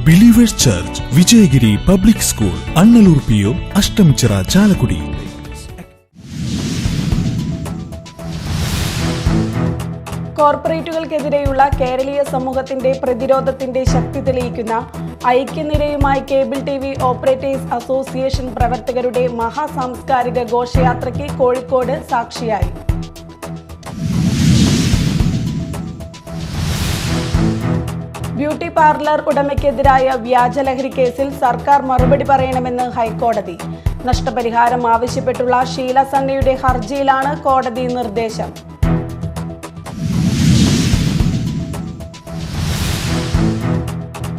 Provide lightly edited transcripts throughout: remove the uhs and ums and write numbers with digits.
Believers church, Vijayagiri public school, Annallur PO, Ashtamichira, Chalakudy. കോർപ്പറേറ്റുകൾക്കെതിരെയുള്ള കേരളീയ സമൂഹത്തിന്റെ പ്രതിരോധത്തിന്റെ ശക്തി തെളിയിക്കുന്ന ഐക്യനിരയുമായി കേബിൾ TV ഓപ്പറേറ്റേഴ്സ് അസോസിയേഷൻ പ്രവർത്തകരുടെ മഹാസാംസ്കാരിക ഘോഷയാത്രയ്ക്ക് കോഴിക്കോട് സാക്ഷിയായി. ബ്യൂട്ടി പാർലർ ഉടമയ്ക്കെതിരായ വ്യാജലഹരി കേസിൽ സർക്കാർ മറുപടി പറയണമെന്ന് ഹൈക്കോടതി. നഷ്ടപരിഹാരം ആവശ്യപ്പെട്ടുള്ള ഷീല സണ്ണിയുടെ ഹർജിയിലാണ് കോടതി നിർദ്ദേശം.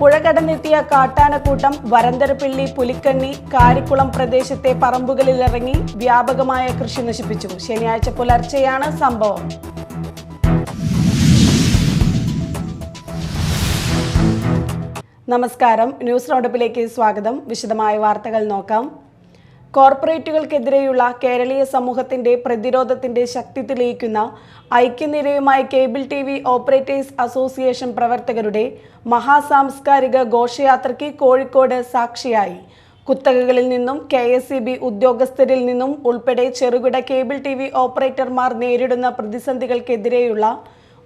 പുഴ കടന്നെത്തിയ കാട്ടാനക്കൂട്ടം വരന്തരപ്പിള്ളി, പുലിക്കണ്ണി, കാരിക്കുളം പ്രദേശത്തെ പറമ്പുകളിലിറങ്ങി വ്യാപകമായ കൃഷി നശിപ്പിച്ചു. ശനിയാഴ്ച പുലർച്ചെയാണ് സംഭവം. നമസ്കാരം, ന്യൂസ് റൗണ്ടപ്പിലേക്ക് സ്വാഗതം. വിശദമായ വാർത്തകൾ നോക്കാം. കോർപ്പറേറ്റുകൾക്കെതിരെയുള്ള കേരളീയ സമൂഹത്തിന്റെ പ്രതിരോധത്തിന്റെ ശക്തി തെളിയിക്കുന്ന ഐക്യനിരയുമായി കേബിൾ TV ഓപ്പറേറ്റേഴ്സ് അസോസിയേഷൻ പ്രവർത്തകരുടെ മഹാസാംസ്കാരിക ഘോഷയാത്രയ്ക്ക് കോഴിക്കോട് സാക്ഷിയായി. കുത്തകകളിൽ നിന്നും KSEB ഉദ്യോഗസ്ഥരിൽ നിന്നും ഉൾപ്പെടെ ചെറുകിട കേബിൾ TV ഓപ്പറേറ്റർമാർ നേരിടുന്ന പ്രതിസന്ധികൾക്കെതിരെയുള്ള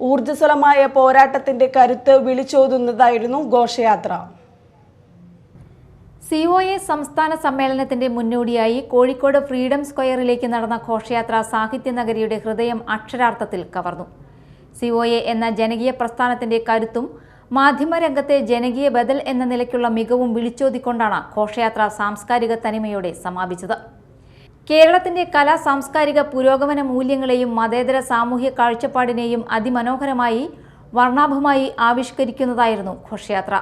ഊർജ്ജസ്വലമായ പോരാട്ടത്തിന്റെ കരുത്ത് വിളിച്ചോതുന്നതായിരുന്നു ഘോഷയാത്ര. COA സംസ്ഥാന സമ്മേളനത്തിന്റെ മുന്നോടിയായി കോഴിക്കോട് ഫ്രീഡം സ്ക്വയറിലേക്ക് നടന്ന ഘോഷയാത്ര സാഹിത്യനഗരിയുടെ ഹൃദയം അക്ഷരാർത്ഥത്തിൽ കവർന്നു. COA എന്ന ജനകീയ പ്രസ്ഥാനത്തിന്റെ കരുത്തും മാധ്യമരംഗത്തെ ജനകീയ ബദൽ എന്ന നിലയ്ക്കുള്ള മികവും വിളിച്ചോതിക്കൊണ്ടാണ് ഘോഷയാത്ര സാംസ്കാരിക തനിമയോടെ സമാപിച്ചത്. കേരളത്തിന്റെ കലാ സാംസ്കാരിക പുരോഗമന മൂല്യങ്ങളെയും മതേതര സാമൂഹ്യ കാഴ്ചപ്പാടിനെയും അതിമനോഹരമായി വർണ്ണാഭമായി ആവിഷ്കരിക്കുന്നതായിരുന്നു ഘോഷയാത്ര.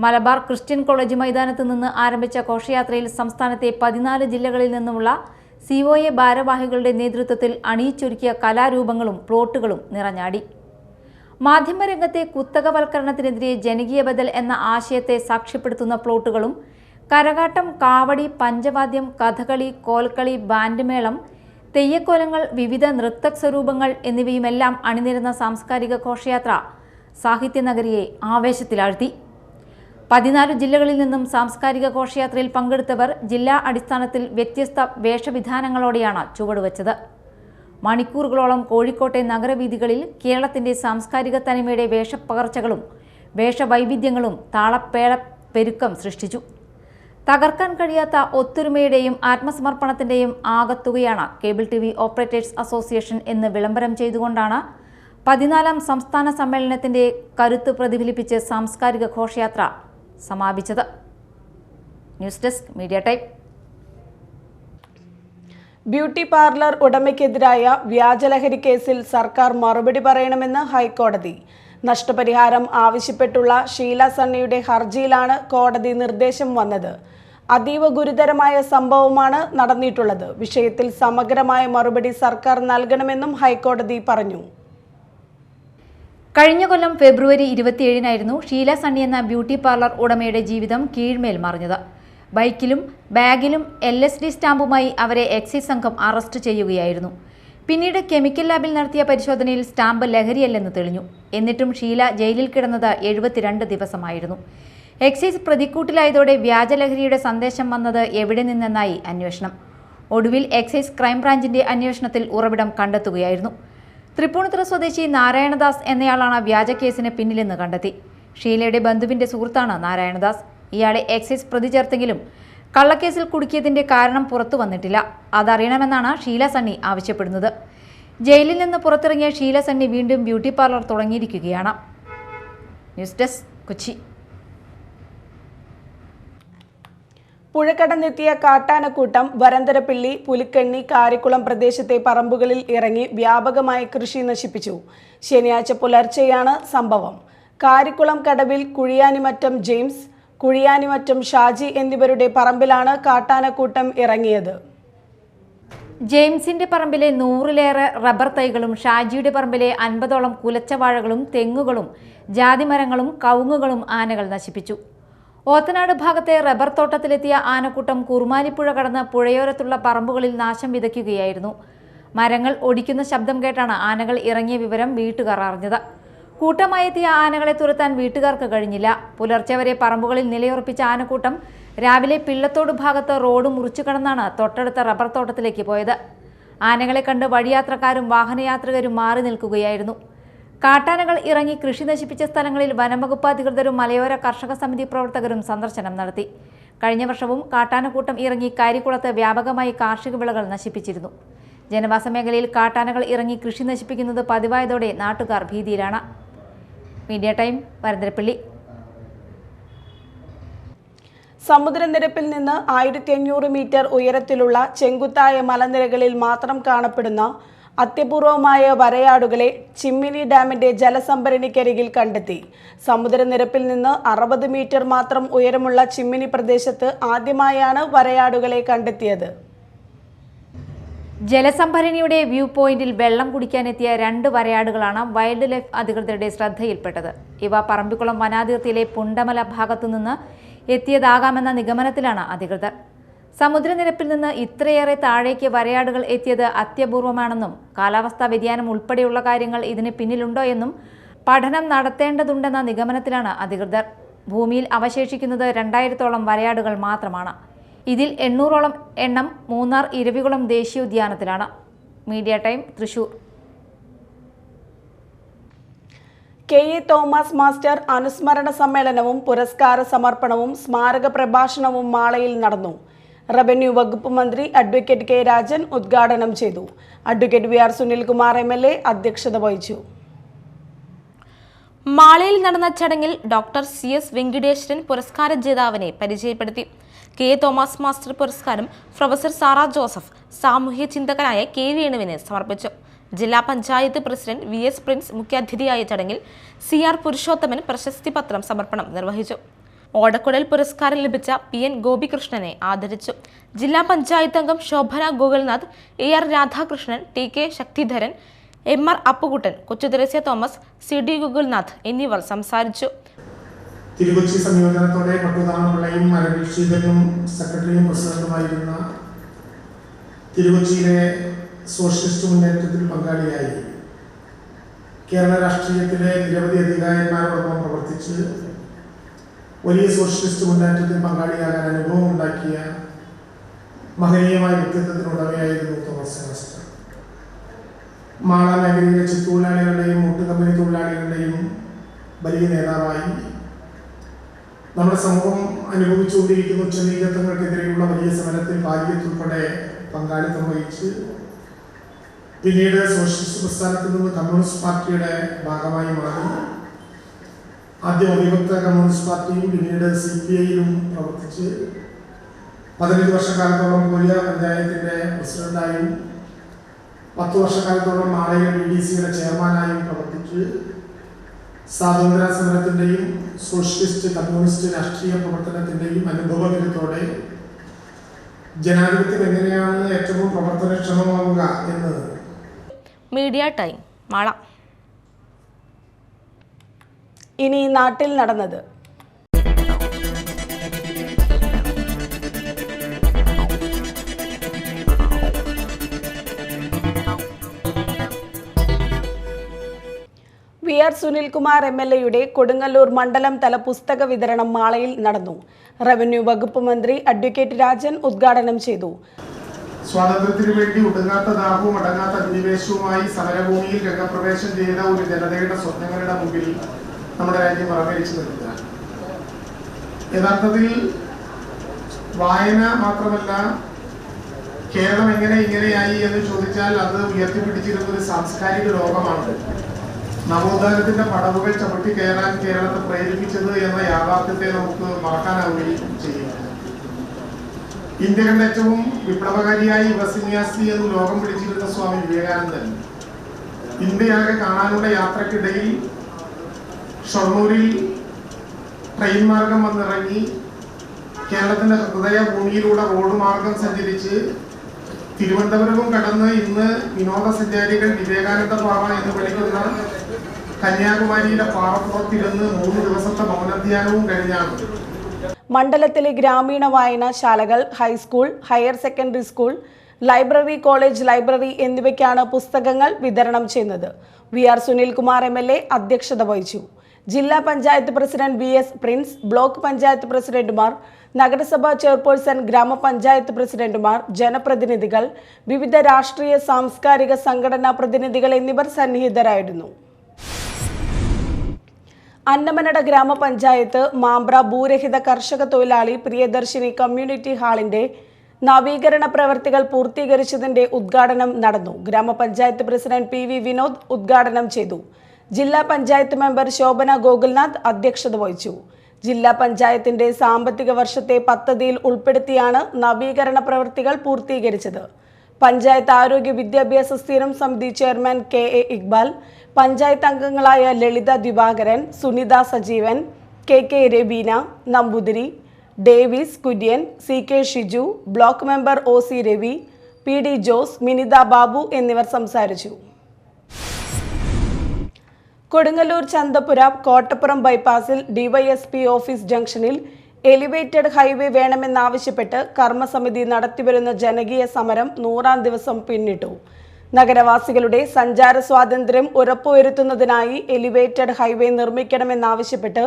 മലബാർ ക്രിസ്ത്യൻ കോളേജ് മൈതാനത്ത് നിന്ന് ആരംഭിച്ച ഘോഷയാത്രയിൽ സംസ്ഥാനത്തെ 14 ജില്ലകളിൽ നിന്നുമുള്ള COA ഭാരവാഹികളുടെ നേതൃത്വത്തിൽ അണിയിച്ചൊരുക്കിയ കലാരൂപങ്ങളും പ്ലോട്ടുകളും നിറഞ്ഞാടി. മാധ്യമരംഗത്തെ കുത്തകവൽക്കരണത്തിനെതിരെ ജനകീയ ബദൽ എന്ന ആശയത്തെ സാക്ഷ്യപ്പെടുത്തുന്ന പ്ലോട്ടുകളും കരകാട്ടം, കാവടി, പഞ്ചവാദ്യം, കഥകളി, കോൽക്കളി, ബാൻഡ് മേളം, തെയ്യക്കോലങ്ങൾ, വിവിധ നൃത്ത സ്വരൂപങ്ങൾ എന്നിവയുമെല്ലാം അണിനിരുന്ന സാംസ്കാരിക ഘോഷയാത്ര സാഹിത്യനഗരിയെ ആവേശത്തിലാഴ്ത്തി. 14 ജില്ലകളിൽ നിന്നും സാംസ്കാരിക ഘോഷയാത്രയിൽ പങ്കെടുത്തവർ ജില്ലാ അടിസ്ഥാനത്തിൽ വ്യത്യസ്ത വേഷവിധാനങ്ങളോടെയാണ് ചുവടുവച്ചത്. മണിക്കൂറുകളോളം കോഴിക്കോട്ടെ നഗരവീഥികളിൽ കേരളത്തിന്റെ സാംസ്കാരിക തനിമയുടെ വേഷപ്പകർച്ചകളും വേഷവൈവിധ്യങ്ങളും താളപ്പേള പെരുക്കം സൃഷ്ടിച്ചു. തകർക്കാൻ കഴിയാത്ത ഒത്തൊരുമയുടെയും ആത്മസമർപ്പണത്തിന്റെയും ആകത്തുകയാണ് കേബിൾ TV ഓപ്പറേറ്റേഴ്സ് അസോസിയേഷൻ എന്ന് വിളംബരം ചെയ്തുകൊണ്ടാണ് 14ാം സംസ്ഥാന സമ്മേളനത്തിന്റെ കരുത്ത് പ്രതിഫലിപ്പിച്ച് സാംസ്കാരിക ഘോഷയാത്ര സമാപിച്ചത്. News desk media time. Beauty parlour ഉടമയ്ക്കെതിരായ വ്യാജലഹരി കേസിൽ സർക്കാർ മറുപടി പറയണമെന്ന് ഹൈക്കോടതി. നഷ്ടപരിഹാരം ആവശ്യപ്പെട്ടുള്ള ഷീല സണ്ണിയുടെ ഹർജിയിലാണ് കോടതി നിർദ്ദേശം വന്നത്. അതീവ ഗുരുതരമായ സംഭവമാണ് നടന്നിട്ടുള്ളത്. വിഷയത്തിൽ സമഗ്രമായ മറുപടി സർക്കാർ നൽകണമെന്നും ഹൈക്കോടതി പറഞ്ഞു. കഴിഞ്ഞ കൊല്ലം ഫെബ്രുവരി 27-നായിരുന്നു ഷീല സണ്ണി എന്ന ബ്യൂട്ടി പാർലർ ഉടമയുടെ ജീവിതം കീഴ്മേൽ മറിഞ്ഞത്. ബൈക്കിലും ബാഗിലും LSD സ്റ്റാമ്പുമായി അവരെ എക്സൈസ് സംഘം അറസ്റ്റ് ചെയ്യുകയായിരുന്നു. പിന്നീട് കെമിക്കൽ ലാബിൽ നടത്തിയ പരിശോധനയിൽ സ്റ്റാമ്പ് ലഹരിയല്ലെന്ന് തെളിഞ്ഞു. എന്നിട്ടും ഷീല ജയിലിൽ കിടന്നത് 72 ദിവസമായിരുന്നു. എക്സൈസ് പ്രതിക്കൂട്ടിലായതോടെ വ്യാജലഹരിയുടെ സന്ദേശം വന്നത് എവിടെ നിന്നെന്നായി അന്വേഷണം. ഒടുവിൽ എക്സൈസ് ക്രൈംബ്രാഞ്ചിന്റെ അന്വേഷണത്തിൽ ഉറവിടം കണ്ടെത്തുകയായിരുന്നു. തൃപ്പൂണിത്തുറ സ്വദേശി നാരായണദാസ് എന്നയാളാണ് വ്യാജ കേസിന് പിന്നിലെന്ന് കണ്ടെത്തി. ഷീലയുടെ ബന്ധുവിന്റെ സുഹൃത്താണ് നാരായണദാസ്. ഇയാളെ എക്സൈസ് പ്രതി ചേർത്തെങ്കിലും കള്ളക്കേസിൽ കുടുക്കിയതിന്റെ കാരണം പുറത്തു വന്നിട്ടില്ല. അതറിയണമെന്നാണ് ഷീല സണ്ണി ആവശ്യപ്പെടുന്നത്. ജയിലിൽ നിന്ന് പുറത്തിറങ്ങിയ ഷീല സണ്ണി വീണ്ടും ബ്യൂട്ടി പാർലർ തുടങ്ങിയിരിക്കുകയാണ്. News desk, Kochi. പുഴ കടന്നെത്തിയ കാട്ടാനക്കൂട്ടം വരന്തരപ്പിള്ളി, പുലിക്കണ്ണി, കാരിക്കുളം പ്രദേശത്തെ പറമ്പുകളിൽ ഇറങ്ങി വ്യാപകമായി കൃഷി നശിപ്പിച്ചു. ശനിയാഴ്ച പുലർച്ചെയാണ് സംഭവം. കാരിക്കുളം കടവിൽ കുഴിയാനിമറ്റം ജെയിംസ്, കുഴിയാനിമറ്റം ഷാജി എന്നിവരുടെ പറമ്പിലാണ് കാട്ടാനക്കൂട്ടം ഇറങ്ങിയത്. ജെയിംസിന്റെ പറമ്പിലെ 100-ലേറെ റബ്ബർ തൈകളും ഷാജിയുടെ പറമ്പിലെ 50ഓളം കുലച്ചവാഴകളും തെങ്ങുകളും ജാതിമരങ്ങളും കവുങ്ങുകളും ആനകൾ നശിപ്പിച്ചു. ഓത്തനാട് ഭാഗത്തെ റബ്ബർ തോട്ടത്തിലെത്തിയ ആനക്കൂട്ടം കുറുമാലിപ്പുഴ കടന്ന് പുഴയോരത്തുള്ള പറമ്പുകളിൽ നാശം വിതയ്ക്കുകയായിരുന്നു. മരങ്ങൾ ഒടിക്കുന്ന ശബ്ദം കേട്ടാണ് ആനകൾ ഇറങ്ങിയ വിവരം വീട്ടുകാർ അറിഞ്ഞത്. കൂട്ടമായെത്തിയ ആനകളെ തുരത്താൻ വീട്ടുകാർക്ക് കഴിഞ്ഞില്ല. പുലർച്ചെ വരെ പറമ്പുകളിൽ നിലയുറപ്പിച്ച ആനക്കൂട്ടം രാവിലെ പിള്ളത്തോട് ഭാഗത്ത് റോഡ് മുറിച്ചു കടന്നാണ് തൊട്ടടുത്ത റബ്ബർ തോട്ടത്തിലേക്ക് പോയത്. ആനകളെ കണ്ട് വഴിയാത്രക്കാരും വാഹനയാത്രികരും മാറി നിൽക്കുകയായിരുന്നു. കാട്ടാനകൾ ഇറങ്ങി കൃഷി നശിപ്പിച്ച സ്ഥലങ്ങളിൽ വനംവകുപ്പ് അധികൃതരും മലയോര കർഷക സമിതി പ്രവർത്തകരും സന്ദർശനം നടത്തി. കഴിഞ്ഞ വർഷവും കാട്ടാനക്കൂട്ടം ഇറങ്ങി കരിക്കുളത്ത് വ്യാപകമായി കാർഷിക വിളകൾ നശിപ്പിച്ചിരുന്നു. ജനവാസ മേഖലയിൽ കാട്ടാനകൾ ഇറങ്ങി കൃഷി നശിപ്പിക്കുന്നത് പതിവായതോടെ നാട്ടുകാർ ഭീതിയിലാണ്. Media time, Varantharappilly. സമുദ്രനിരപ്പിൽ നിന്ന് 1500 മീറ്റർ ഉയരത്തിലുള്ള ചെങ്കുത്തായ മലനിരകളിൽ മാത്രം കാണപ്പെടുന്ന അത്യപൂർവമായ വരയാടുകളെ ചിമ്മിനി ഡാമിന്റെ ജലസംഭരണിക്കരികിൽ കണ്ടെത്തി. സമുദ്രനിരപ്പിൽ നിന്ന് 60 മീറ്റർ മാത്രം ഉയരമുള്ള ചിമ്മിനി പ്രദേശത്ത് ആദ്യമായാണ് വരയാടുകളെ കണ്ടെത്തിയത്. ജലസംഭരണിയുടെ വ്യൂ പോയിന്റിൽ വെള്ളം കുടിക്കാനെത്തിയ 2 വരയാടുകളാണ് വൈൽഡ് ലൈഫ് അധികൃതരുടെ ശ്രദ്ധയിൽപ്പെട്ടത്. ഇവ പറമ്പിക്കുളം വനാതിർത്തിയിലെ പുണ്ടമല ഭാഗത്തുനിന്ന് എത്തിയതാകാമെന്ന നിഗമനത്തിലാണ് അധികൃതർ. സമുദ്രനിരപ്പിൽ നിന്ന് ഇത്രയേറെ താഴേക്ക് വരയാടുകൾ എത്തിയത് അത്യപൂർവമാണെന്നും കാലാവസ്ഥാ വ്യതിയാനം ഉൾപ്പെടെയുള്ള കാര്യങ്ങൾ ഇതിന് പിന്നിലുണ്ടോ എന്നും പഠനം നടത്തേണ്ടതുണ്ടെന്ന നിഗമനത്തിലാണ് അധികൃതർ. ഭൂമിയിൽ അവശേഷിക്കുന്നത് 2000-ഓളം വരയാടുകൾ മാത്രമാണ്. ഇതിൽ 800-ഓളം എണ്ണം മൂന്നാർ ഇരവികുളം ദേശീയോദ്യാനത്തിലാണ്. Media time, Thrissur. K A. Thomas master അനുസ്മരണ സമ്മേളനവും പുരസ്കാര സമർപ്പണവും സ്മാരക പ്രഭാഷണവും മാളയിൽ നടന്നു. റവന്യൂ വകുപ്പ് മന്ത്രി അഡ്വക്കേറ്റ് കെ. രാജൻ ഉദ്ഘാടനം ചെയ്തു. Advocate V. R. Sunilkumar MLA അധ്യക്ഷത വഹിച്ചു. മാളയിൽ നടന്ന ചടങ്ങിൽ ഡോക്ടർ CS വെങ്കിടേശ്വരൻ പുരസ്കാര ജേതാവിനെ പരിചയപ്പെടുത്തി. കെ. തോമസ് മാസ്റ്റർ പുരസ്കാരം പ്രൊഫസർ സാറ ജോസഫ് സാമൂഹ്യ ചിന്തകനായ കെ. വേണുവിന് സമർപ്പിച്ചു. ജില്ലാ പഞ്ചായത്ത് പ്രസിഡന്റ് VS പ്രിൻസ് മുഖ്യാതിഥിയായ ചടങ്ങിൽ CR പുരുഷോത്തമൻ പ്രശസ്തി പത്രം സമർപ്പണം നിർവഹിച്ചു. ഓടക്കുടൽ പുരസ്കാരം ലഭിച്ച PN ഗോപികൃഷ്ണനെ ആദരിച്ചു. ജില്ലാ പഞ്ചായത്ത് അംഗം Shobhana Gokulnath, AR Radhakrishnan, TK Sakthidharan, MR Appukuttan, Kochuthresia Thomas, CD Gokulnath എന്നിവർ സംസാരിച്ചു. തിരുകൊച്ചി സംയോജനത്തോടെ പട്ടുതാമപിള്ളയും അരവിക്ഷീതനും സെക്രട്ടറിയും പ്രസിഡന്റുമായിരുന്ന തിരുകൊച്ചിയിലെ സോഷ്യലിസ്റ്റ് മുന്നേറ്റത്തിൽ പങ്കാളിയായി കേരള രാഷ്ട്രീയത്തിലെ നിരവധി അധികാരിമാരോടൊപ്പം പ്രവർത്തിച്ച് വലിയ സോഷ്യലിസ്റ്റ് മുന്നേറ്റത്തിൽ പങ്കാളിയാകാൻ അനുഭവം ഉണ്ടാക്കിയ മഹനീയമായ വ്യക്തിത്വത്തിനുടമയായിരുന്നു തോമസ് മാസ്റ്റർ. മാള മേഖലയിലെ ചിത്തൊഴിലാളികളുടെയും മുട്ടുകമ്പനി തൊഴിലാളികളുടെയും വലിയ നേതാവായി നമ്മുടെ സമൂഹം അനുഭവിച്ചുകൊണ്ടിരിക്കുന്ന ഉച്ചനീചത്വങ്ങൾക്കെതിരെയുള്ള വലിയ സമരത്തിൽ ഭാര്യത്തുൾപ്പെടെ പങ്കാളിത്തം വഹിച്ച് പിന്നീട് സോഷ്യലിസ്റ്റ് പ്രസ്ഥാനത്തിൽ നിന്ന് കമ്മ്യൂണിസ്റ്റ് പാർട്ടിയുടെ ഭാഗമായി മാറി ആദ്യം അവിഭക്ത കമ്മ്യൂണിസ്റ്റ് പാർട്ടിയും പിന്നീട് CPIയിലും പ്രവർത്തിച്ച് 15 വർഷക്കാലത്തോളം കൊരിയ പഞ്ചായത്തിൻ്റെ പ്രസിഡന്റായും 10 വർഷക്കാലത്തോളം മാളയിൽ BDCയുടെ ചെയർമാനായും പ്രവർത്തിച്ച് സ്വാതന്ത്ര്യ സമരത്തിൻ്റെയും സോഷ്യലിസ്റ്റ് കമ്മ്യൂണിസ്റ്റ് രാഷ്ട്രീയ പ്രവർത്തനത്തിൻ്റെയും അനുഭവകരത്തോടെ ജനാധിപത്യം എങ്ങനെയാണ് ഏറ്റവും പ്രവർത്തനക്ഷമമാവുക എന്ന്. Media time, Mala. ഇനി നാട്ടിൽ നടന്നത്. വി. ആർ. സുനിൽകുമാർ MLAയുടെ കൊടുങ്ങല്ലൂർ മണ്ഡലം തല പുസ്തക വിതരണം മാളയിൽ നടന്നു. റവന്യൂ വകുപ്പ് മന്ത്രി അഡ്വക്കേറ്റ് രാജൻ ഉദ്ഘാടനം ചെയ്തു. സ്വാതന്ത്ര്യത്തിനു വേണ്ടി ഒടുങ്ങാത്ത ദാഹവും അടങ്ങാത്ത അധിനിവേശവുമായി സമരഭൂമിയിൽ രംഗപ്രവേശം ചെയ്ത ഒരു ജനതയുടെ സ്വപ്നങ്ങളുടെ മുമ്പിൽ നമ്മുടെ രാജ്യം പറമേച്ചു നിൽക്കുക. യഥാർത്ഥത്തിൽ വായന മാത്രമല്ല, കേരളം ഇങ്ങനെയായി എന്ന് ചോദിച്ചാൽ അത് ഉയർത്തിപ്പിടിച്ചിരുന്ന ഒരു സാംസ്കാരിക ലോകമാണ്. നവോത്ഥാനത്തിന്റെ പടവുകൾ ചവിട്ടി കയറാൻ കേരളത്തെ പ്രേരിപ്പിച്ചത് എന്ന യാഥാർത്ഥ്യത്തെ നമുക്ക് മറക്കാനാവുകയും ചെയ്യും. ഇന്ത്യ കണ്ട ഏറ്റവും വിപ്ലവകാരിയായി യുവസന്യാസി എന്ന് ലോകം പിടിച്ചിരുന്ന സ്വാമി വിവേകാനന്ദൻ ഇന്ത്യയാകെ കാണാനുള്ള യാത്രക്കിടയിൽ ഷൊർണൂരിൽ ട്രെയിൻ മാർഗം വന്നിറങ്ങി കേരളത്തിന്റെ ഹൃദയഭൂമിയിലൂടെ റോഡ് മാർഗം സഞ്ചരിച്ച് തിരുവനന്തപുരവും കടന്ന് ഇന്ന് വിനോദസഞ്ചാരികൾ വിവേകാനന്ദ പാറ എന്ന് വിളിക്കുന്ന കന്യാകുമാരിയിലെ പാറപ്പുറത്തിരുന്ന് 3 ദിവസത്തെ മൗനധ്യാനവും കഴിഞ്ഞാണ് മണ്ഡലത്തിലെ ഗ്രാമീണ വായനശാലകൾ, high school, higher secondary school, library, college library എന്നിവയ്ക്കാണ് പുസ്തകങ്ങൾ വിതരണം ചെയ്യുന്നത്. VR സുനിൽകുമാർ MLA അധ്യക്ഷത വഹിച്ചു. ജില്ലാ panchayat president VS Prince, block panchayat പ്രസിഡന്റുമാർ, നഗരസഭാ ചെയർപേഴ്സൺ, ഗ്രാമപഞ്ചായത്ത് പ്രസിഡന്റുമാർ, ജനപ്രതിനിധികൾ, വിവിധ രാഷ്ട്രീയ സാംസ്കാരിക സംഘടനാ പ്രതിനിധികൾ എന്നിവർ സന്നിഹിതരായിരുന്നു. അന്നമനട ഗ്രാമപഞ്ചായത്ത് മാമ്പ്ര ഭൂരഹിത കർഷക തൊഴിലാളി പ്രിയദർശിനി കമ്മ്യൂണിറ്റി ഹാളിന്റെ നവീകരണ പ്രവർത്തികൾ പൂർത്തീകരിച്ചതിന്റെ ഉദ്ഘാടനം നടന്നു. ഗ്രാമപഞ്ചായത്ത് പ്രസിഡന്റ് PV വിനോദ് ഉദ്ഘാടനം ചെയ്തു. ജില്ലാ പഞ്ചായത്ത് മെമ്പർ ശോഭന ഗോകുൽനാഥ് അധ്യക്ഷത വഹിച്ചു. ജില്ലാ പഞ്ചായത്തിന്റെ സാമ്പത്തിക വർഷത്തെ പദ്ധതിയിൽ ഉൾപ്പെടുത്തിയാണ് നവീകരണ പ്രവൃത്തികൾ പൂർത്തീകരിച്ചത്. പഞ്ചായത്ത് ആരോഗ്യ വിദ്യാഭ്യാസ സ്ഥിരം സമിതി ചെയർമാൻ KA ഇക്ബാൽ, പഞ്ചായത്ത് അംഗങ്ങളായ Lalitha Divakaran, Sunitha Sajeevan, KK Rabeena Namboothiri, Davis Kurian, CK Shiju, block member OC Ravi, PD Jose, Minitha Babu എന്നിവർ സംസാരിച്ചു. കൊടുങ്ങല്ലൂർ ചന്തപുര കോട്ടപ്പുറം ബൈപ്പാസിൽ DYSP ഓഫീസ് ജംഗ്ഷനിൽ എലിവേറ്റഡ് ഹൈവേ വേണമെന്നാവശ്യപ്പെട്ട് കർമ്മസമിതി നടത്തിവരുന്ന ജനകീയ സമരം 100ാം ദിവസം പിന്നിട്ടു. നഗരവാസികളുടെ സഞ്ചാര സ്വാതന്ത്ര്യം ഉറപ്പുവരുത്തുന്നതിനായി എലിവേറ്റഡ് ഹൈവേ നിർമ്മിക്കണമെന്നാവശ്യപ്പെട്ട്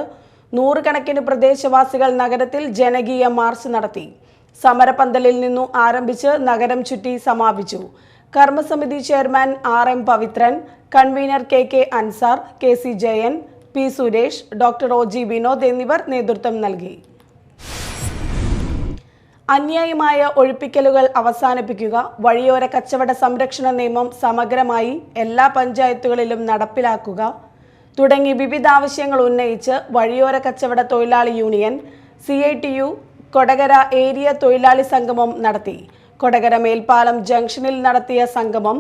നൂറുകണക്കിന് പ്രദേശവാസികൾ നഗരത്തിൽ ജനകീയ മാർച്ച് നടത്തി. സമരപന്തലിൽ നിന്നു ആരംഭിച്ച് നഗരം ചുറ്റി സമാപിച്ചു. കർമ്മസമിതി chairman RM Pavithran, convener KK Ansar, KC Jayan, P Suresh, Dr. OG Vinod എന്നിവർ നേതൃത്വം നൽകി. അന്യായമായ ഒഴിപ്പിക്കലുകൾ അവസാനിപ്പിക്കുക, വഴിയോര കച്ചവട സംരക്ഷണ നിയമം സമഗ്രമായി എല്ലാ പഞ്ചായത്തുകളിലും നടപ്പിലാക്കുക തുടങ്ങി വിവിധ ആവശ്യങ്ങൾ ഉന്നയിച്ച് വഴിയോര കച്ചവട തൊഴിലാളി യൂണിയൻ CITU കൊടകര ഏരിയ തൊഴിലാളി സംഗമം നടത്തി. കൊടകര മേൽപ്പാലം ജംഗ്ഷനിൽ നടത്തിയ സംഗമം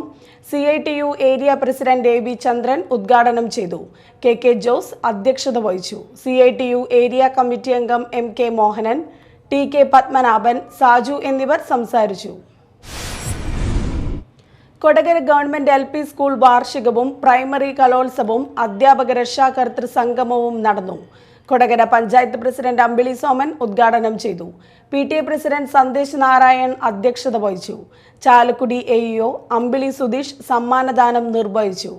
CITU area president AB Chandran ഉദ്ഘാടനം ചെയ്തു. KK ജോസ് അധ്യക്ഷത വഹിച്ചു. CITU ഏരിയ കമ്മിറ്റി അംഗം MK മോഹനൻ, TK പത്മനാഭൻ, സാജു എന്നിവർ സംസാരിച്ചു. കൊടകര ഗവൺമെന്റ് LP സ്കൂൾ വാർഷികവും പ്രൈമറി കലോത്സവവും അധ്യാപക രക്ഷാകർതൃ സംഗമവും നടന്നു. കൊടകര പഞ്ചായത്ത് പ്രസിഡന്റ് അമ്പിളി സോമൻ ഉദ്ഘാടനം ചെയ്തു. PTA പ്രസിഡന്റ് സന്ദേശ് നാരായൺ അധ്യക്ഷത വഹിച്ചു. ചാലക്കുടി AEO അമ്പിളി സുധീഷ് സമ്മാനദാനം നിർവഹിച്ചു.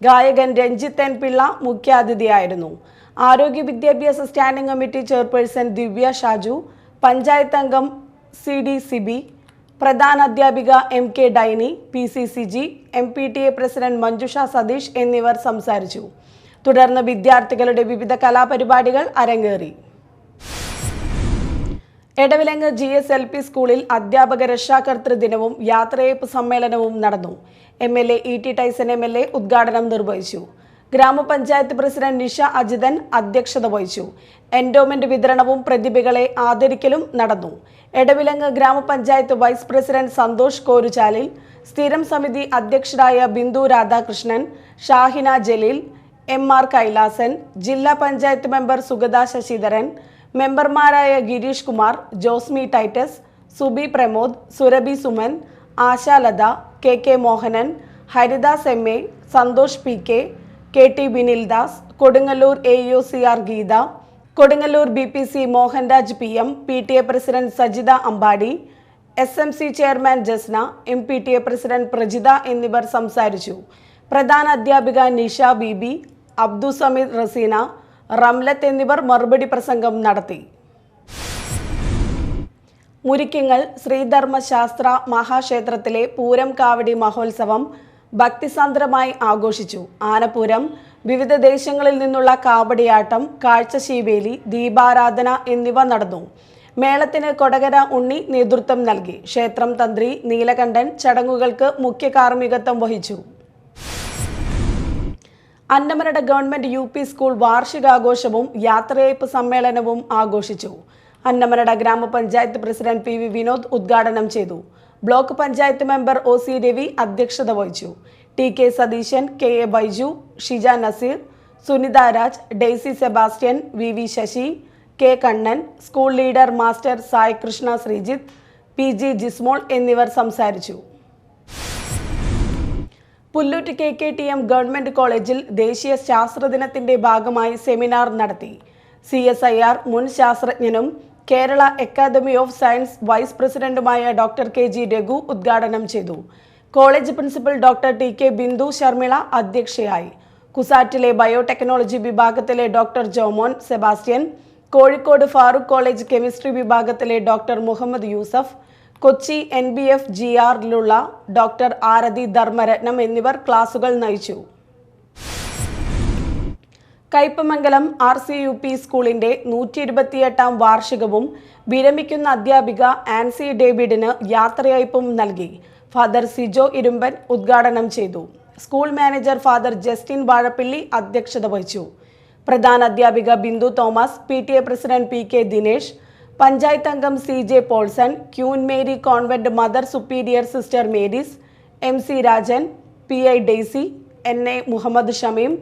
ഗായകൻ രഞ്ജിത്ത് N പിള്ള മുഖ്യാതിഥിയായിരുന്നു. ആരോഗ്യ വിദ്യാഭ്യാസ standing committee chairperson Divya Shaju, panchayat അംഗം CD സിബി, പ്രധാന അധ്യാപിക MK Dainy, PCCG, MPTA president Manjusha Satheesh എന്നിവർ സംസാരിച്ചു. തുടർന്ന് വിദ്യാർത്ഥികളുടെ വിവിധ കലാപരിപാടികൾ അരങ്ങേറി. എടവിലങ്ങ് GS LP സ്കൂളിൽ അധ്യാപക രക്ഷാകർതൃ ദിനവും യാത്രയയപ്പ് സമ്മേളനവും നടന്നു. MLA ET ടൈസൺ MLA ഉദ്ഘാടനം നിർവഹിച്ചു. ഗ്രാമപഞ്ചായത്ത് പ്രസിഡന്റ് നിഷ അജിതൻ അധ്യക്ഷത വഹിച്ചു. എൻഡോമെന്റ് വിതരണവും പ്രതിഭകളെ ആദരിക്കലും നടന്നു. എടവിലങ്ങ് ഗ്രാമപഞ്ചായത്ത് വൈസ് പ്രസിഡന്റ് സന്തോഷ് കോരുചാലിൽ, സ്ഥിരം സമിതി അധ്യക്ഷരായ ബിന്ദു രാധാകൃഷ്ണൻ, ഷാഹിന ജലീൽ, MR കൈലാസൻ, ജില്ലാ പഞ്ചായത്ത് മെമ്പർ സുഗത ശശിധരൻ, മെമ്പർമാരായ Girish Kumar, Josmi Titus, Subi Pramod, Surabhi Suman, Ashalatha, KK Mohanan, Haridas MA, Santhosh PK, KT Binildas, Kodungallur AEOCR Geetha, Kodungallur BPC Mohanraj PM, PTA president Sajitha Ambadi, SMC chairman Jasna, MPTA president Prajitha എന്നിവർ സംസാരിച്ചു. പ്രധാന അധ്യാപിക നിഷ ബീബി, അബ്ദു സമീർ റസീന, റംലത്ത് എന്നിവർ മറുപടി പ്രസംഗം നടത്തി. മുരിക്കിങ്ങൽ ശ്രീധർമ്മശാസ്ത്ര മഹാക്ഷേത്രത്തിലെ പൂരം കാവടി മഹോത്സവം ഭക്തിസാന്ദ്രമായി ആഘോഷിച്ചു. ആനപ്പൂരം, വിവിധ ദേശങ്ങളിൽ നിന്നുള്ള കാവടിയാട്ടം, കാഴ്ചശീവേലി, ദീപാരാധന എന്നിവ നടന്നു. മേളത്തിന് കൊടകര ഉണ്ണി നേതൃത്വം നൽകി. ക്ഷേത്രം തന്ത്രി നീലകണ്ഠൻ ചടങ്ങുകൾക്ക് മുഖ്യ കാർമ്മികത്വം വഹിച്ചു. അന്നമനട ഗവൺമെന്റ് UP സ്കൂൾ വാർഷികാഘോഷവും യാത്രയയപ്പ് സമ്മേളനവും ആഘോഷിച്ചു. അന്നമനട ഗ്രാമപഞ്ചായത്ത് പ്രസിഡന്റ് PV വിനോദ് ഉദ്ഘാടനം ചെയ്തു. Block panchayat member OC Ravi അധ്യക്ഷത വഹിച്ചു. TK Satheesan, KA Baiju, Shija Naseer, Sunitha Raj, Daisy Sebastian, VV Sasi, K Kannan, school leader master Sai Krishna Sreejith, PG Jismol എന്നിവർ സംസാരിച്ചു. പുല്ലൂറ്റ് KKTM ഗവൺമെന്റ് കോളേജിൽ ദേശീയ ശാസ്ത്രദിനത്തിന്റെ ഭാഗമായി സെമിനാർ നടത്തി. CSIR മുൻ ശാസ്ത്രജ്ഞനും Kerala academy of science vice പ്രസിഡന്റുമായ ഡോക്ടർ കെ ജി രഘു ഉദ്ഘാടനം ചെയ്തു. College principal doctor T K Bindu Sharmila അധ്യക്ഷയായി. കുസാറ്റിലെ ബയോടെക്നോളജി വിഭാഗത്തിലെ doctor Jomon Sebastian, Kozhikode Farook college chemistry വിഭാഗത്തിലെ ഡോക്ടർ മുഹമ്മദ് യൂസഫ്, കൊച്ചി NBF GRലുള്ള ഡോക്ടർ ആരതി ധർമ്മരത്നം എന്നിവർ ക്ലാസുകൾ നയിച്ചു. കയ്പമംഗലം RCUP സ്കൂളിന്റെ 128ാം വാർഷികവും വിരമിക്കുന്ന അധ്യാപിക ആൻസി ഡേവിഡിന് യാത്രയയപ്പും നൽകി. ഫാദർ സിജോ ഇരുമ്പൻ ഉദ്ഘാടനം ചെയ്തു. School manager father Justin Vazhappilly അധ്യക്ഷത വഹിച്ചു. പ്രധാന അധ്യാപിക Bindu Thomas, PTA president PK Dinesh, panchayat അംഗം CJ Paulson, queen Mary convent mother superior sister Marys, MC Rajan, PI Daisy, NA Muhammad Shameem,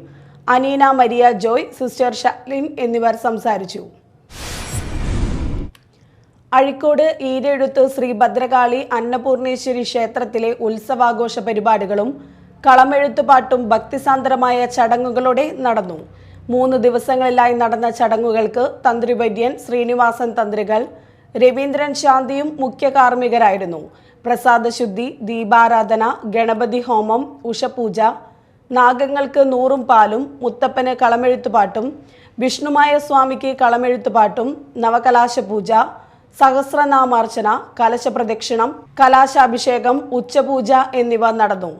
Aneena Maria Joy, sister Shalin എന്നിവർ സംസാരിച്ചു. അഴിക്കോട് ഈരെഴുത്ത് ശ്രീ ഭദ്രകാളി അന്നപൂർണേശ്വരി ക്ഷേത്രത്തിലെ ഉത്സവാഘോഷ പരിപാടികളും കളമെഴുത്തുപാട്ടും ഭക്തിസാന്ദ്രമായ ചടങ്ങുകളോടെ നടന്നു. 3 ദിവസങ്ങളിലായി നടന്ന ചടങ്ങുകൾക്ക് തന്ത്രിവര്യൻ ശ്രീനിവാസൻ തന്ത്രികൾ, രവീന്ദ്രൻ ശാന്തിയും മുഖ്യ കാർമ്മികരായിരുന്നു. പ്രസാദശുദ്ധി, ദീപാരാധന, ഗണപതി ഹോമം, ഉഷപൂജ, നാഗങ്ങൾക്ക് 100 പാലും, മുത്തപ്പന് കളമെഴുത്തുപാട്ടും, വിഷ്ണുമായ സ്വാമിക്ക് കളമെഴുത്തുപാട്ടും, നവകലാശപൂജ, സഹസ്രനാമാർച്ചന, കലശപ്രദക്ഷിണം, കലാശാഭിഷേകം, ഉച്ചപൂജ എന്നിവ നടന്നു.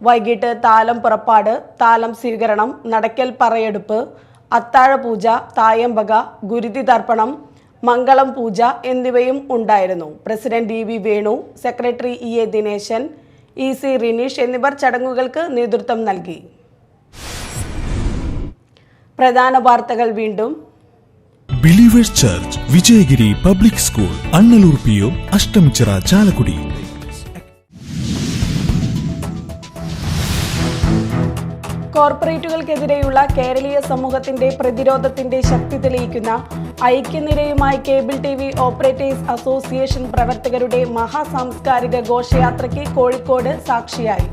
വൈകിട്ട് താലം പുറപ്പാട്, താലം സ്വീകരണം, നടക്കൽ പറയെടുപ്പ്, അത്താഴപൂജ, തായമ്പക, ഗുരുതി തർപ്പണം, മംഗളം പൂജ എന്നിവയും ഉണ്ടായിരുന്നു. President DV Venu, secretary EA Dineshan, EC Rineesh എന്നിവർ ചടങ്ങുകൾക്ക് നേതൃത്വം നൽകി. പ്രധാന വാർത്തകൾ വീണ്ടും. Believers church Vijayagiri public school, Annallur PO, Ashtamichira, Chalakudy. കോർപ്പറേറ്റുകൾക്കെതിരെയുള്ള കേരളീയ സമൂഹത്തിന്റെ പ്രതിരോധത്തിന്റെ ശക്തി തെളിയിക്കുന്ന ഐക്യനിരയുമായി കേബിൾ TV ഓപ്പറേറ്റേഴ്സ് അസോസിയേഷൻ പ്രവർത്തകരുടെ മഹാസാംസ്കാരിക ഘോഷയാത്രയ്ക്ക് കോഴിക്കോട് സാക്ഷിയായി.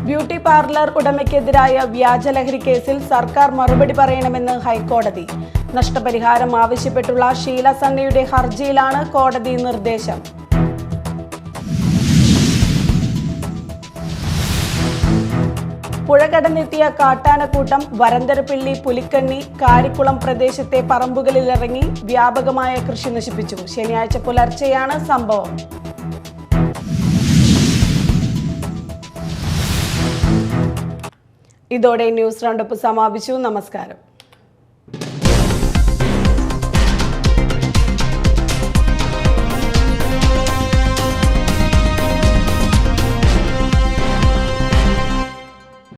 ബ്യൂട്ടി പാർലർ ഉടമയ്ക്കെതിരായ വ്യാജലഹരി കേസിൽ സർക്കാർ മറുപടി പറയണമെന്ന് ഹൈക്കോടതി. നഷ്ടപരിഹാരം ആവശ്യപ്പെട്ടുള്ള ഷീല സണ്ണിയുടെ ഹർജിയിലാണ് കോടതി നിർദ്ദേശം. പുഴ കടന്നെത്തിയ കാട്ടാനക്കൂട്ടം വരന്തരപ്പിള്ളി, പുലിക്കണ്ണി, കാരിക്കുളം പ്രദേശത്തെ പറമ്പുകളിലിറങ്ങി വ്യാപകമായ കൃഷി നശിപ്പിച്ചു. ശനിയാഴ്ച പുലർച്ചെയാണ് സംഭവം. ഇതോടെ ന്യൂസ് റൗണ്ടപ്പ് സമാപിച്ചു. നമസ്കാരം.